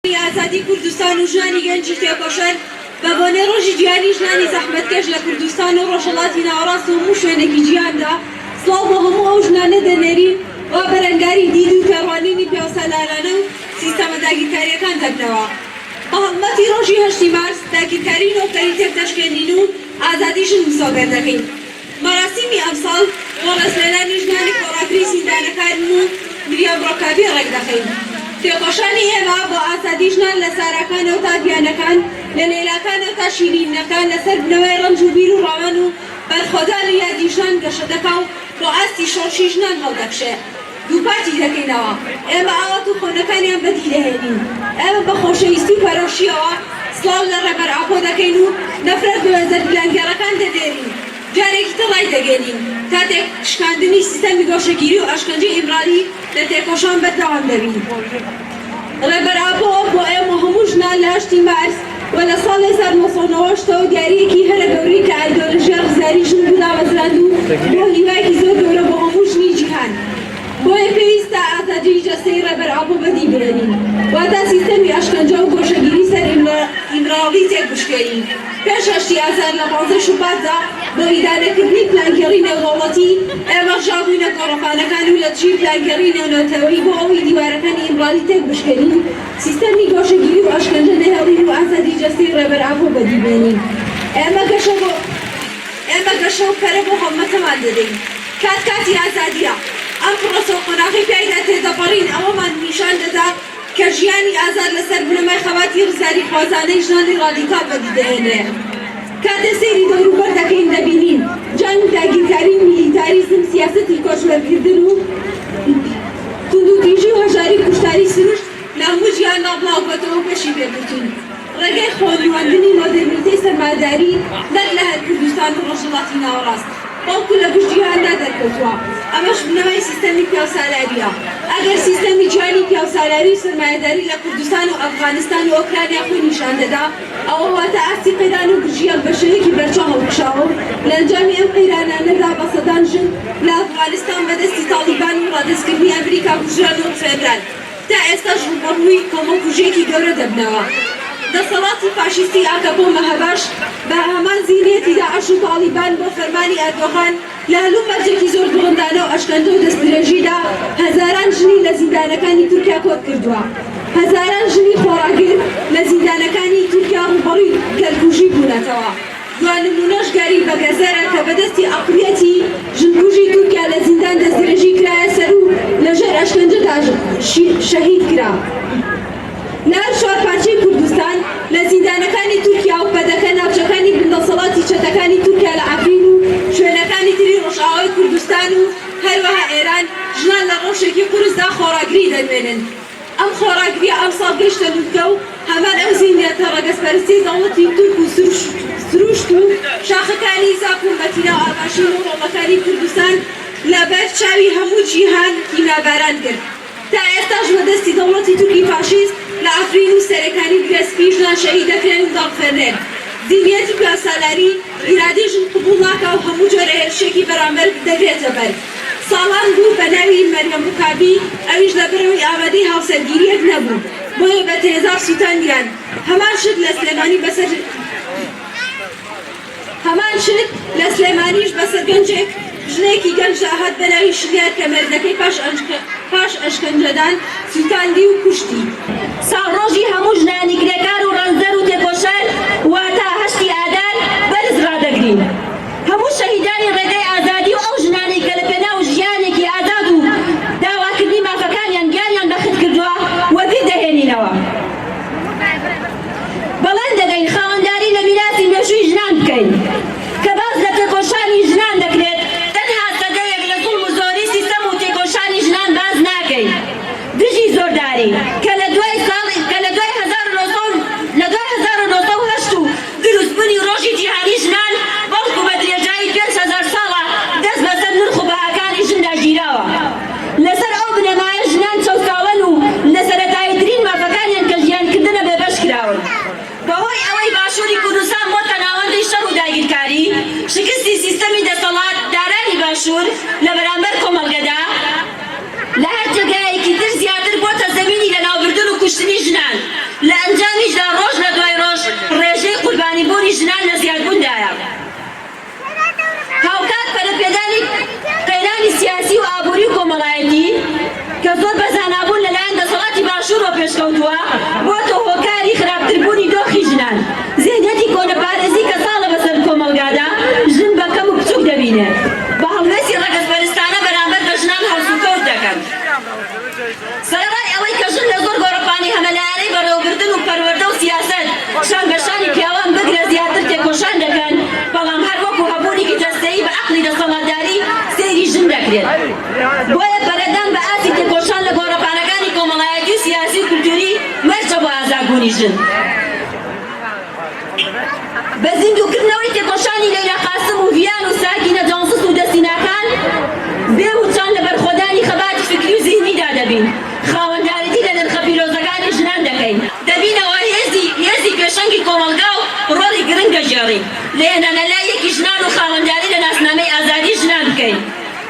ئازادی کوردستان و ژنانی گەنجی تێکۆشەر بە بۆنەی ڕۆژی جیهانی ژنانی زەحمەتکەش لە کوردستان و ڕۆژهەڵاتی ناوەڕاست و هەموو شوێنێکی جیهاندا سڵاو بۆ هەموو ئەو ژنانە دەنێرین وا بەرەنگاری دید و پێڕوانینی پیاوسەلارانە و سیستەمە داگیرکاریەکان دەبنەوە. بە هەڵمەتی ڕۆژی 8 مارس داگیرکاری نۆکەری تێک دەشکێنین و ئازادی ژن مسۆگەر دەکەین. مەراسیمی ئەمساڵ بۆ ڕێزلێنانی ژنانی خۆراکری زیندانەکان و مریەم ڕۆکابی ڕێک دەخەین. تێکۆشانی ئێمە بۆ ئازادی ژنان لە ساراکانەوە تا گیانەکان، لە لەیلاکانەوە تا شیرینەکان لەسەر بنەوەی ڕەنج و بیر و ڕاوەن و بەرخۆدانی یادی ژنان گەشە دەکا و بۆ ئاستی شۆڕشی ژنان هەڵدەکشێ. دووپاتی دەکەینەوە، ئێمە ئاوات و خۆنەکانیان بەدی دەهێنین. ئێمە بە خۆشەویستی و پەرۆشیەوە سڵاو لە ڕێبەر ئاپۆ دەکەین و نەفرەت بە وێزەر پلانگەڕەکان دەدێرین. جارێکی تەڵای دەگەێنین کاتێک شکاندنی سیستەمی گۆشەگیری و ئەشکەنجەی ئیمرانی لە تێکۆشان بەردەوام دەبین. ڕێبەر ئاپۆ بۆ ئێمە هەموو ژنان لە 8 مارس و لە ساڵی 1990 دیاریەکی هەرە گەورەی کە ئایدۆلۆژیای ڕزگاری ژن بوو دامەزراند و بۆ هیوایەکی زۆر گەورە بۆ هەموو ژنی جیهان. بۆیە پێویستە ئازادی جەستەی ڕێبەر ئاپۆ بەدی بێنین، واتە سیستەمی ئەشکەنجە و گۆشەگیری سەر ئیمراڵی تێک بشکێنین. پێش 8 ئازار لە 15 شوباتدا بۆ ئیدارەکردنی پلانگەڕی نێودەوڵەتی ئێمە ڕژابووینە گۆڕەپانەکان و لە چی پلانگەڕی نێونەتەوەی بۆ ئەوەی دیوارەکانی ئیمراڵی تێک بشکێنین، سیستەمی گۆشەگیری و ئەشکەنجە نەهێڵین و ئازادی جەستەی ڕێبەر ئاپۆ بەدی بێنین. ئێمە گەشە و پەرە بۆ هەڵمەتەمان دەدەین. کاتی ئازادیە ئەم پرۆسە و قۆناغی پێیدا تێدەپەڕین ئەوەمان نیشان دەدا کە ژیانی ئازاد لەسەر بنەمای خەواتی ڕزگاری خوازانەی ژنانی ڕادیکال بەدی دەهێنێ. کاتێ سەیری دەوروبەر دەکەین دەبینین جنگ، داگیرکاری، میلیتاریزم، سیاسەتی کۆچبەرکردن و توندوتیژی و هەژاری کوشتاری سروشت لە هەموو ژیاندا بڵاوبەتەوە پێشی پێبرتوین. ڕێگەی خۆنیواندنی مۆدرنیتەی سەرمایەداری نەک لە هەر کوردستان و ڕۆژهەڵاتی ناوەڕاست بەڵکو لە گشت جیهاندا دەرکەوتووە. ئەمەش بنەمای سیستەمی پیاوسالاریە. ئەگەر سیستەمی جوانی پیاوسالاری و سەرمایەداری لە کوردستان و ئەفغانستان و ئۆکرانیا خۆی نیشان دەدا، ئەوە واتە ئاستی قەیران و گرژیان بە شێوەیەکی بەرچاو هەڵبشاوە و لە ئەنجامی ئەم قەیرانانەدا بە سەدان ژن لە ئەفغانستان بەدەستی تاڵیبان و ڕادەستکردنی ئەمریکا کوژران و فێدرال تا ئێستاش ڕووبەڕووی کۆمەڵکوژێکی گەورە دەبنەوە. دەسەڵاتی فاشیستی ئاکەبۆ مەهەبەش بە هەمان زیینەتی داعش و تاڵیبان بۆ فەرمانی ئەردۆغان لە هەلوو مەرجێکی زۆر دڵندانە و ئەشکەندە و دەستدرێژیدا هەزاران ژنی لە زیندانەکانی تورکیا کۆت کردووە. هەزاران ژنی خۆڕاگر لە زیندانەکانی تورکیا ڕووبەڕووی گەلکوژی بوونەتەوە. دوانمونەش گەری بە گەزەرە کە بەدەستی ئەقلیەتی ژنکوژی تورکیا لە زیندان دەستدرێژی کرایە سەر و لەژێر ئەشکەنجەدا شەهید کرا. لە شوارپارچەی کوردستان لە زیندانەکانی تورکیا و پەدەکە ناوچەکانی بندەسەڵاتی چەتەکانی تورکیا لە ئەفرین و شوێنەکانی تری ڕۆژئاوای کوردستان و هەروەها ئێران ژنان لە ڕۆژێکی قورسدا خۆراگری دەمێنن. ئەم خۆراگریە ئەمساڵ گەیشتە لووتکە و هەمان ئەو زیندێتە ڕەگەزپەرستی دەوڵەتی تورک و سروشت و شاخەکانی زاک و مەتینا و ئاماشین و ڕۆڵەکانی کوردستان لەبەر چاوی هەموو جیهان هیماباران کرد. تا ئێستاش بەدەستی دەوڵەتی تورکی فاشیست لە ئەفرین و سەرەکانی گرەسپی ژنان شەهید دەکرێن و دەڵفێنرێن. زیینەتی پیاسالاری ئیرادەی ژن قبوڵ ناکا و هەموو جۆرە هێرشێکی بەرامبەر دەگرێتە بەر. ساڵان بوو بە ناوی مەریەم ڕۆکابی ئەویش لەبەرەوەی ئامادەی هاوسەرگیریەک نەبوو بۆیە بە تێزار سووتاندیان. هەمان شت لە سلێمانیش بەسەر گەنجێک ژنێکی گەنج داهات بە ناوی شریار کە مەردەکەی پاش ئەشکەنجەدان سووتاندی و کوشتی. ساڵڕۆژی هەموو ژنانی کرێکار و ڕەنزەر و تێکۆشەر واتە 8 ئادار بەرز ڕادەگرین. هەموو شەهیدانی ڕێگەی ئازادی و ئەو ژنانەی کە لە پێناو ژیانێکی ئازاد و داواکردنی مافەکانیان گیانیان بەخت کردووە وەبیر دەهێنینەوە. بەڵێن دەگەین خاوەنداری لە میراسی مێژووی ژنان بکەین کە باز لە تێکۆشانی ژنان دەکرێت. تەنها سەدەیەک لە زوڵم و زۆری سیستەم و تێکۆشانی ژنان باز ناکەین. دژی زۆرداری کە لە دوای 1980 و دروستبوونی ڕۆژی جیهانی ژنان بەڵکو بە درێژایی 5000 ساڵە دەست بەسەر نرخ و بەهاکانی ژندا ژیراوە. لەسەر ئەو بنەمایە ژنان چەوساوەن و لە سەرەتاییترین مافەکانیان کە بۆ تۆ هۆکاری خراپتربوونی دۆخی ژنان زێنێتی کۆنەپارێزی کە ساڵە بەسەر کۆمەڵگادا ژن بە کەم و بچووک دەبینێت بە هەڵوێستی ڕەگەزبەرستانە بەرامبەر بە ژنان هەڵسوکەوت دەکەن سەرڕای ئەوەی کە ژن لە زۆر گۆڕەپانی هەمەلایانەی بەڕێوەبردن و پەروەردە و سیاسەت شان بەشانی پیاوان بگرە زیاتر تێکۆشان دەکەن بەڵام هەر وەکو هەبوونێکی جەستەیی بە عەقلی دەسەڵاتداری سەیری ژن دەکرێت بۆیە بەرەدان بە ئاسی تێکۆشان لە گۆڕەپانەکانی کۆمەڵایەتی و سیاسی و کولتوری مەرجە بۆ ئازادبوونی ژن بە زیندووکردنەوەی تێکۆشانی لەیلا قاسم و ڤیان و ساکینە جانسس و دەستیناکان بێ وچان لە بەرخۆدانی خەباتی فکری و ذهنیدا دەبین خاوەندارەتی لە نرخە پیرۆزەکانی ژنان دەکەین دەبینەوە هێزی پێشەنگی کۆمەلگا و ڕۆڵی گرنگ دەژێڕین لە هێنانەلایەکی ژنان و خاوەنداری لە ناسنامەی ئازادی ژنان بکەین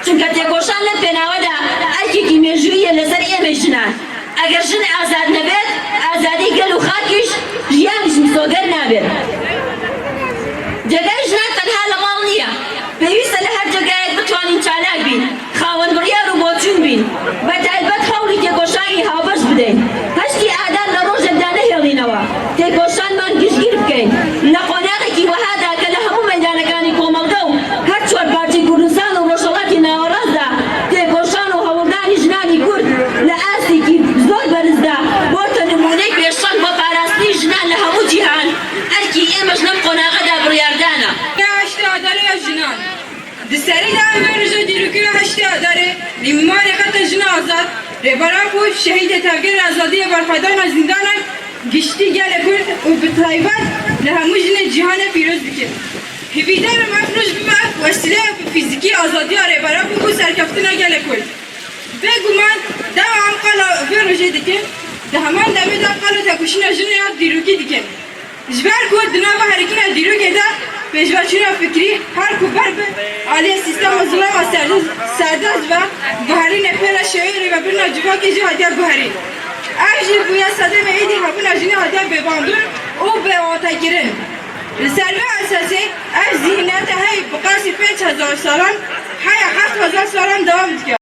چونکە تێکۆشان لەم پێناوەدا ئەرکێکی مێژوویە لەسەر ئێمە ژنان ئەگەر ژن ئازاد نەبێت ئازادی گەل و خاکیش ژیانیش مسۆگەر نابێت جێگای ژنان تەنها لە ماڵ نییە پێویستە لە هەر جێگایەک بتوانین چالاک بین خاوەن بڕیار و بۆچوون بین بە تایبەت هەوڵی تێکۆشانی هاوبەش بدەین هەشتی ئادان لە ڕۆژێکدا نەهێڵینەوە تێکۆشانمان گشتگیر بکەین لە قۆناغێکی وەهادا کە لە هەموو مەیدانەکانی کۆمەڵگە و هەر چوار پارچەی کوردستان و ڕۆژهەڵاتی ناوەڕاستدا تێکۆشان و هەوڵدانی ژنانی کورد لە ئاستێکی زۆر بەرزدا بۆتە نمونەی پێشەنگ بۆ پاراستنی ژنان لە هەموو جیهان ئەرکی ئێمەش لەم قۆناغەدا بڕیاردانە ژنان دسری دام برنجو دیروکی هشتی داره لیمانی خط جن آزاد ربارا پوش شهید تغییر آزادی برپایدار زندان گشتی گل کرد و به تایبت لهمو جن جهان پیروز بکن هیویدار مفروش بمد وسیله فیزیکی آزادی ربارا پوش سرکفتنا گل کرد بگومان دوام قلا برنجو دیکن دهمان دمی دا قلا تکوشین جن دیروکی دیکن جبر کود دنبال حرکت دیروکی دا پیشواچی فکری هر کوبر به عالی سیستم ظلم و سرداز و گهری نپر شعری و بنا جوا که جو هدیه گهری آجی بویا صدم ایدی هبون آجینه هدیه بباندون او به آتا گیرن سرمه اساسی از زینت های بقاسی 5000 سالان های 7000 سالان دوام دید